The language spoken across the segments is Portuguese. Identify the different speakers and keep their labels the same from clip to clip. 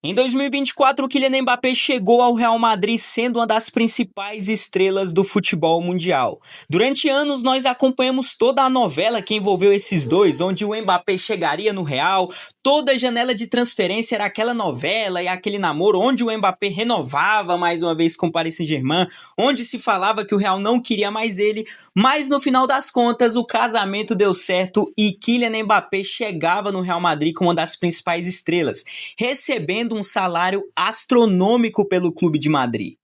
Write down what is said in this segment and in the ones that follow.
Speaker 1: Em 2024, o Kylian Mbappé chegou ao Real Madrid sendo uma das principais estrelas do futebol mundial. Durante anos, nós acompanhamos toda a novela que envolveu esses dois, onde o Mbappé chegaria no Real, toda janela de transferência era aquela novela e aquele namoro, onde o Mbappé renovava mais uma vez com o Paris Saint-Germain, onde se falava que o Real não queria mais ele, mas no final das contas, o casamento deu certo e Kylian Mbappé chegava no Real Madrid como uma das principais estrelas, recebendo um salário astronômico pelo Clube de Madrid.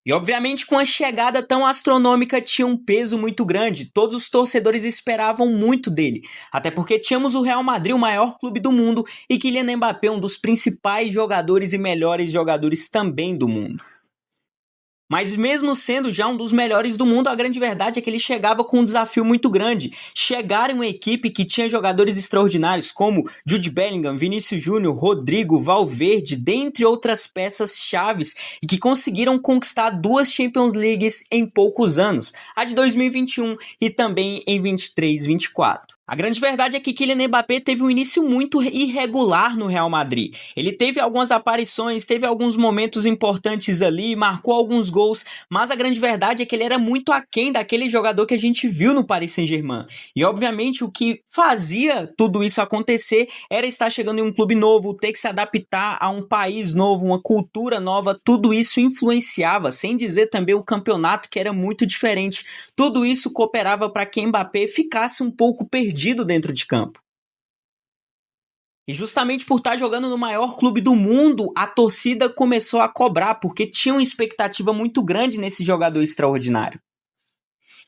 Speaker 1: E obviamente com a chegada tão astronômica tinha um peso muito grande, todos os torcedores esperavam muito dele, até porque tínhamos o Real Madrid, o maior clube do mundo, e Kylian Mbappé, um dos principais jogadores e melhores jogadores também do mundo. Mas mesmo sendo já um dos melhores do mundo, a grande verdade é que ele chegava com um desafio muito grande. Chegar em uma equipe que tinha jogadores extraordinários como Jude Bellingham, Vinícius Júnior, Rodrigo, Valverde, dentre outras peças chaves e que conseguiram conquistar 2 Champions Leagues em poucos anos, a de 2021 e também em 23-24. A grande verdade é que Kylian Mbappé teve um início muito irregular no Real Madrid. Ele teve algumas aparições, teve alguns momentos importantes ali, marcou alguns gols, mas a grande verdade é que ele era muito aquém daquele jogador que a gente viu no Paris Saint-Germain. E obviamente o que fazia tudo isso acontecer era estar chegando em um clube novo, ter que se adaptar a um país novo, uma cultura nova, tudo isso influenciava, sem dizer também o campeonato que era muito diferente. Tudo isso cooperava para que Mbappé ficasse um pouco perdido dentro de campo. E justamente por estar jogando no maior clube do mundo, a torcida começou a cobrar, porque tinha uma expectativa muito grande nesse jogador extraordinário.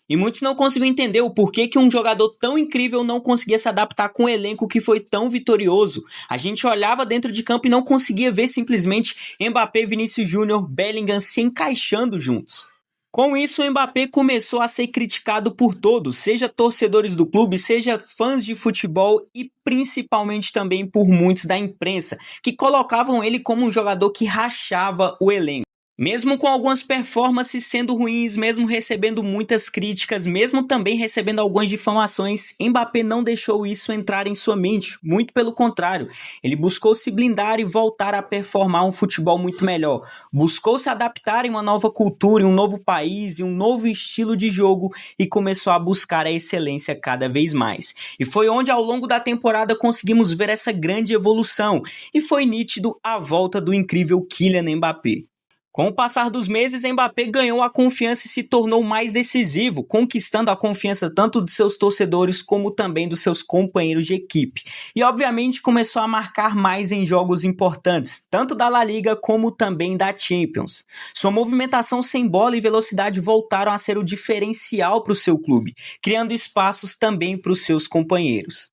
Speaker 1: E muitos não conseguiam entender o porquê que um jogador tão incrível não conseguia se adaptar com um elenco que foi tão vitorioso. A gente olhava dentro de campo e não conseguia ver simplesmente Mbappé, Vinícius Júnior, Bellingham se encaixando juntos. Com isso, o Mbappé começou a ser criticado por todos, seja torcedores do clube, seja fãs de futebol e principalmente também por muitos da imprensa, que colocavam ele como um jogador que rachava o elenco. Mesmo com algumas performances sendo ruins, mesmo recebendo muitas críticas, mesmo também recebendo algumas difamações, Mbappé não deixou isso entrar em sua mente, muito pelo contrário. Ele buscou se blindar e voltar a performar um futebol muito melhor. Buscou se adaptar em uma nova cultura, em um novo país, em um novo estilo de jogo e começou a buscar a excelência cada vez mais. E foi onde ao longo da temporada conseguimos ver essa grande evolução e foi nítido a volta do incrível Kylian Mbappé. Com o passar dos meses, Mbappé ganhou a confiança e se tornou mais decisivo, conquistando a confiança tanto de seus torcedores como também dos seus companheiros de equipe. E obviamente começou a marcar mais em jogos importantes, tanto da La Liga como também da Champions. Sua movimentação sem bola e velocidade voltaram a ser o diferencial para o seu clube, criando espaços também para os seus companheiros.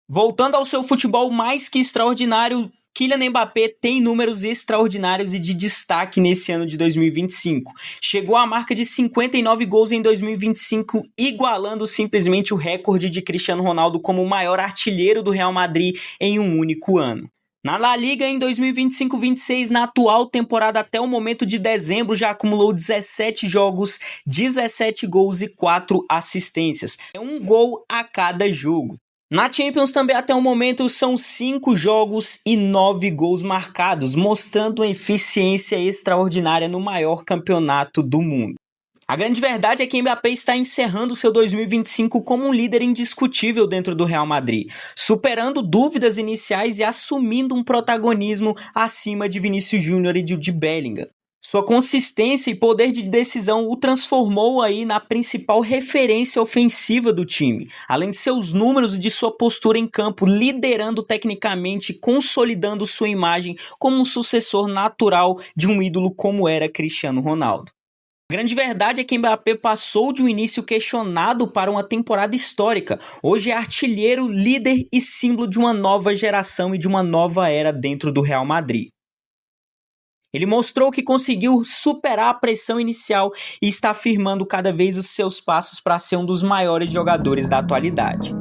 Speaker 1: Voltando ao seu futebol mais que extraordinário, Kylian Mbappé tem números extraordinários e de destaque nesse ano de 2025. Chegou à marca de 59 gols em 2025, igualando simplesmente o recorde de Cristiano Ronaldo como o maior artilheiro do Real Madrid em um único ano. Na La Liga, em 2025-26, na atual temporada até o momento de dezembro, já acumulou 17 jogos, 17 gols e 4 assistências. É um gol a cada jogo. Na Champions também até o momento são 5 jogos e 9 gols marcados, mostrando uma eficiência extraordinária no maior campeonato do mundo. A grande verdade é que Mbappé está encerrando seu 2025 como um líder indiscutível dentro do Real Madrid, superando dúvidas iniciais e assumindo um protagonismo acima de Vinícius Júnior e de Jude Bellingham. Sua consistência e poder de decisão o transformou aí na principal referência ofensiva do time, além de seus números e de sua postura em campo, liderando tecnicamente, consolidando sua imagem como um sucessor natural de um ídolo como era Cristiano Ronaldo. A grande verdade é que Mbappé passou de um início questionado para uma temporada histórica. Hoje é artilheiro, líder e símbolo de uma nova geração e de uma nova era dentro do Real Madrid. Ele mostrou que conseguiu superar a pressão inicial e está firmando cada vez os seus passos para ser um dos maiores jogadores da atualidade.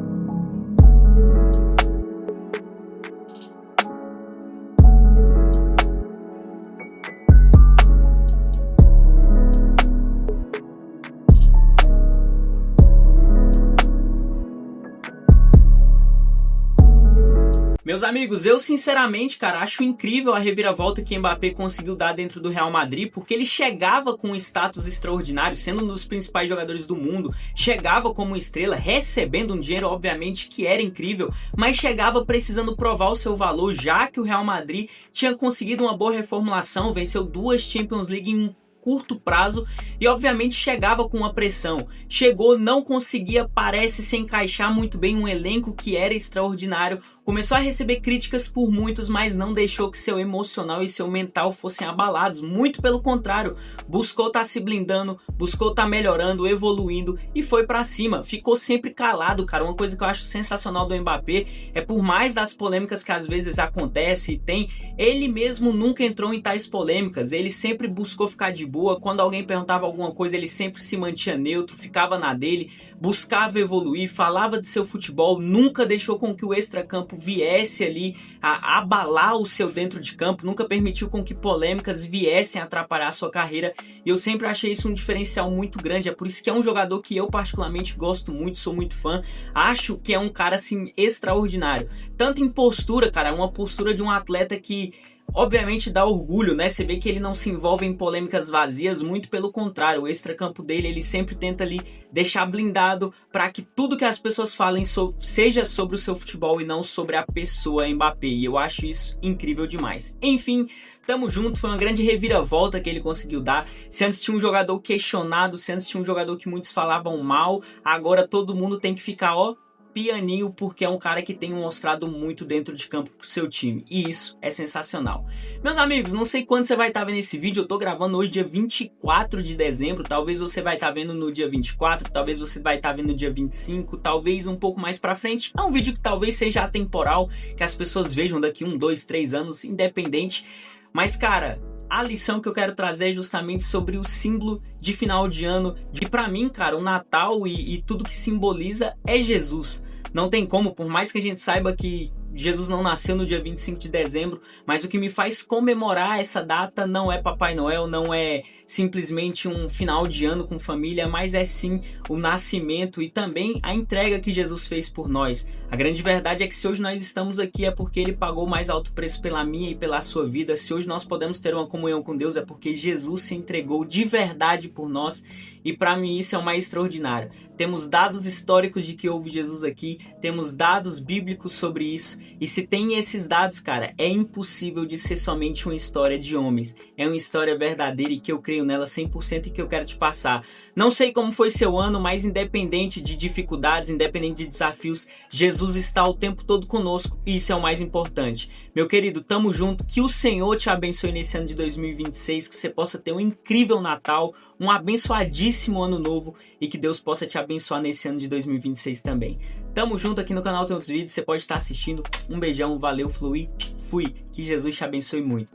Speaker 1: Meus amigos, eu sinceramente, cara, acho incrível a reviravolta que Mbappé conseguiu dar dentro do Real Madrid, porque ele chegava com um status extraordinário, sendo um dos principais jogadores do mundo, chegava como estrela, recebendo um dinheiro, obviamente, que era incrível, mas chegava precisando provar o seu valor, já que o Real Madrid tinha conseguido uma boa reformulação, venceu 2 Champions League em curto prazo e obviamente chegava com uma pressão. Chegou, não conseguia, parece se encaixar muito bem um elenco que era extraordinário, começou a receber críticas por muitos, mas não deixou que seu emocional e seu mental fossem abalados, muito pelo contrário, buscou estar se blindando, buscou estar melhorando, evoluindo e foi pra cima, ficou sempre calado, cara. Uma coisa que eu acho sensacional do Mbappé é, por mais das polêmicas que às vezes acontece e tem, ele mesmo nunca entrou em tais polêmicas, ele sempre buscou ficar de boa. Quando alguém perguntava alguma coisa, ele sempre se mantinha neutro, ficava na dele, buscava evoluir, falava de seu futebol, nunca deixou com que o extracampo viesse ali a abalar o seu dentro de campo, nunca permitiu com que polêmicas viessem a atrapalhar a sua carreira, e eu sempre achei isso um diferencial muito grande. É por isso que é um jogador que eu particularmente gosto muito, sou muito fã, acho que é um cara assim extraordinário, tanto em postura, cara, uma postura de um atleta que obviamente dá orgulho, né? Você vê que ele não se envolve em polêmicas vazias, muito pelo contrário, o extracampo dele, ele sempre tenta ali deixar blindado para que tudo que as pessoas falem seja sobre o seu futebol e não sobre a pessoa Mbappé, e eu acho isso incrível demais. Enfim, tamo junto, foi uma grande reviravolta que ele conseguiu dar. Se antes tinha um jogador questionado, se antes tinha um jogador que muitos falavam mal, agora todo mundo tem que ficar, ó, pianinho, porque é um cara que tem mostrado muito dentro de campo pro seu time, e isso é sensacional. Meus amigos, não sei quando você vai estar vendo esse vídeo, eu tô gravando hoje dia 24 de dezembro, talvez você vai estar vendo no dia 24, talvez você vai estar vendo no dia 25, talvez um pouco mais pra frente. É um vídeo que talvez seja atemporal, que as pessoas vejam daqui 1, 2, 3 anos, independente, mas cara, a lição que eu quero trazer é justamente sobre o símbolo de final de ano. E pra mim, cara, o Natal e tudo que simboliza é Jesus. Não tem como, por mais que a gente saiba que Jesus não nasceu no dia 25 de dezembro, mas o que me faz comemorar essa data não é Papai Noel, não é simplesmente um final de ano com família, mas é sim o nascimento e também a entrega que Jesus fez por nós. A grande verdade é que se hoje nós estamos aqui é porque Ele pagou o mais alto preço pela minha e pela sua vida. Se hoje nós podemos ter uma comunhão com Deus é porque Jesus se entregou de verdade por nós, e para mim isso é o mais extraordinário. Temos dados históricos de que houve Jesus aqui, temos dados bíblicos sobre isso, e se tem esses dados, cara, é impossível de ser somente uma história de homens. É uma história verdadeira e que eu creio nela 100% e que eu quero te passar. Não sei como foi seu ano, mas independente de dificuldades, independente de desafios, Jesus está o tempo todo conosco, e isso é o mais importante. Meu querido, tamo junto, que o Senhor te abençoe nesse ano de 2026, que você possa ter um incrível Natal, um abençoadíssimo ano novo, e que Deus possa te abençoar nesse ano de 2026 também. Tamo junto, aqui no canal tem outros vídeos, você pode estar assistindo. Um beijão, valeu, fui, que Jesus te abençoe muito.